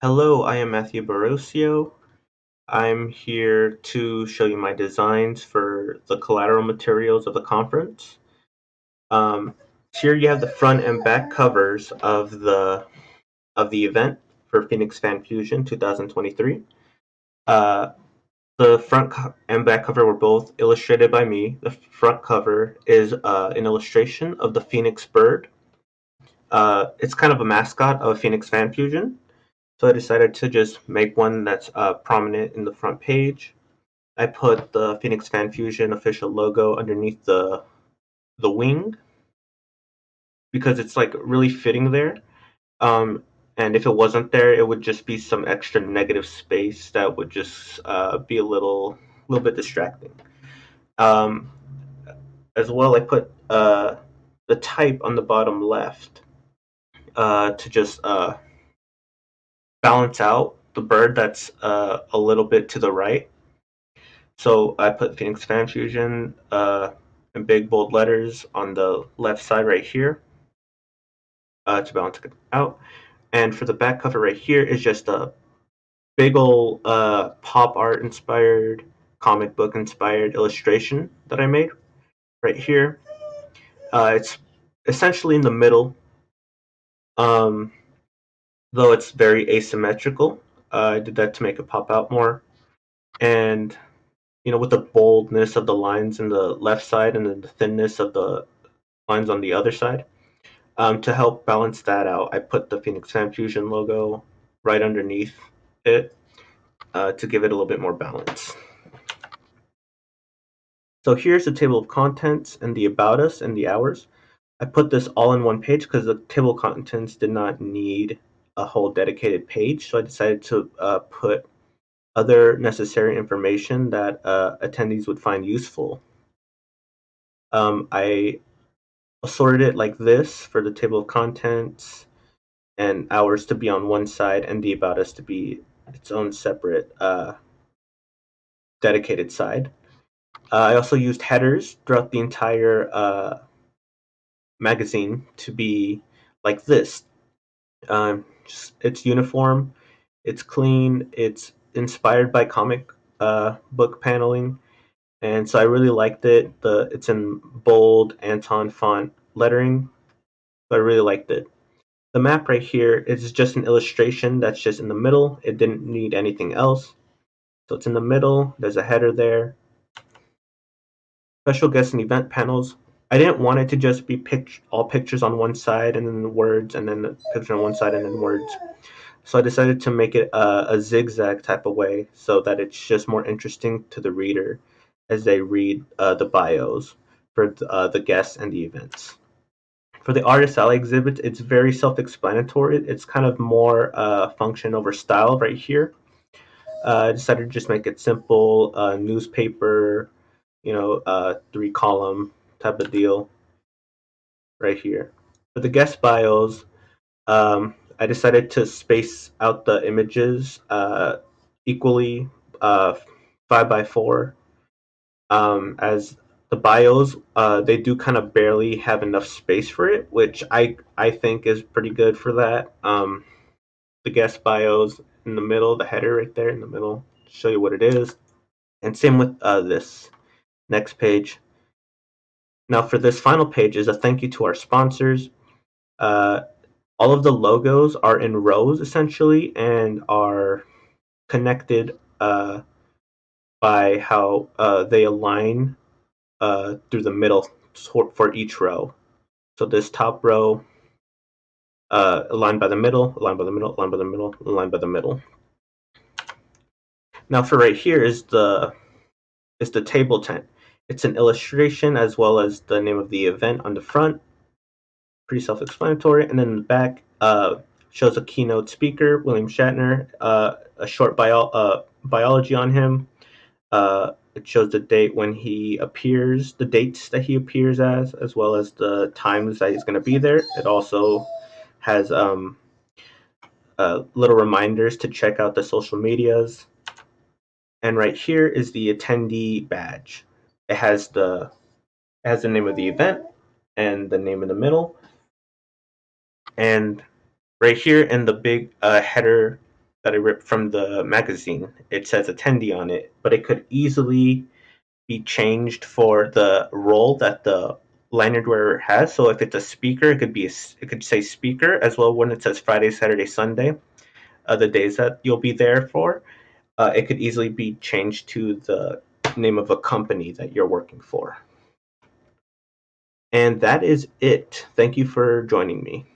Hello, I am Matthew Barocio. I'm here to show you my designs for the collateral materials of the conference. Um, Here you have the front and back covers of the event for Phoenix Fan Fusion 2023. Uh, the and back cover were both illustrated by me. The front cover is an illustration of the Phoenix bird. It's kind of a mascot of Phoenix Fan Fusion, so I decided to just make one that's prominent in the front page. I put the Phoenix Fan Fusion official logo underneath the wing because it's like really fitting there. Um, and if it wasn't there, it would just be some extra negative space that would just be a little bit distracting. Um, as well, I put the type on the bottom left to just balance out the bird that's a little bit to the right. So I put Phoenix Fan Fusion in big bold letters on the left side right here to balance it out. And for the back cover right here is just a big ol' pop art inspired, comic book inspired illustration that I made right here. It's essentially in the middle, um, though it's very asymmetrical. I did that to make it pop out more. And with the boldness of the lines in the left side and then the thinness of the lines on the other side. To help balance that out, I put the Phoenix Fan Fusion logo right underneath it to give it a little bit more balance. So here's the table of contents and the about us and the hours. I put this all in one page because the table of contents did not need a whole dedicated page, so I decided to put other necessary information that attendees would find useful. I sorted it like this for the table of contents and ours to be on one side and the about us to be its own separate dedicated side. I also used headers throughout the entire magazine to be like this. It's uniform, it's clean, it's inspired by comic book paneling, and so I really liked it. It's in bold Anton font lettering, so I really liked it. The map right here is just an illustration that's just in the middle. It didn't need anything else. So it's in the middle. There's a header there. Special guest and event panels. I didn't want it to just be all pictures on one side and then the words and then the picture on one side and then words. So I decided to make it a zigzag type of way so that it's just more interesting to the reader as they read the bios for the guests and the events. For the artist alley exhibit, it's very self-explanatory. It's kind of more function over style right here. I decided to just make it simple, newspaper, three column type of deal right here. For the guest bios, I decided to space out the images equally, uh, 5 by 4, as the bios they do kind of barely have enough space for it, which I think is pretty good for that. The guest bios in the middle, the header right there in the middle, show you what it is, and same with this next page. Now for this final page is a thank you to our sponsors. Uh, all of the logos are in rows essentially and are connected by how they align through the middle for each row. So this top row, aligned by the middle, aligned by the middle, aligned by the middle, aligned by the middle. Now for right here is the table tent. It's an illustration as well as the name of the event on the front. Pretty self-explanatory. And then the back shows a keynote speaker, William Shatner, a short biology on him. It shows the date when he appears, the dates that he appears as well as the times that he's going to be there. It also has little reminders to check out the social medias. And right here is the attendee badge. It has the name of the event and the name in the middle. And right here in the big header that I ripped from the magazine. It says attendee on it, but it could easily be changed for the role that the lanyard wearer has. So if it's a speaker, it could say speaker as well when it says Friday, Saturday, Sunday, the days that you'll be there for. It could easily be changed to the name of a company that you're working for. And that is it. Thank you for joining me.